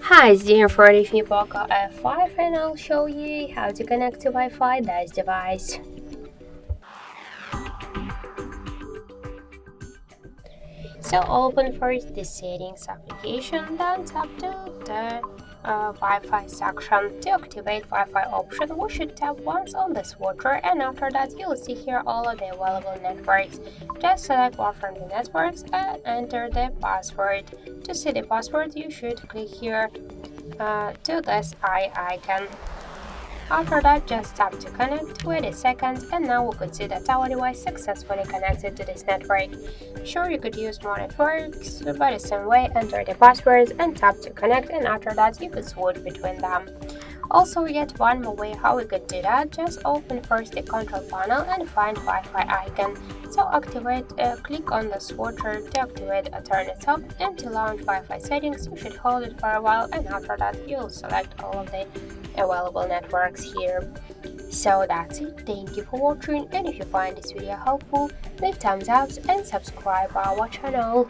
Hi, it's Dean for the POCO F5 and I'll show you how to connect to Wi-Fi this device. So open first the settings application, then tap to the Wi-Fi section. To activate Wi-Fi option, we should tap once on the switcher, and after that you'll see here all of the available networks. Just select one from the networks and enter the password. To see the password, you should click here to this eye icon. After that, just tap to connect, wait a second, and now we could see that our device successfully connected to this network. Sure, you could use more networks, but the same way, enter the passwords and tap to connect, and after that you could switch between them. Also, we get one more way how we could do that. Just open first the control panel and find Wi-Fi icon. So click on the switcher to activate or turn it up, and to launch Wi-Fi settings you should hold it for a while, and after that you'll select all of the available networks here. So that's it. Thank you for watching, and if you find this video helpful, leave thumbs up and subscribe our channel.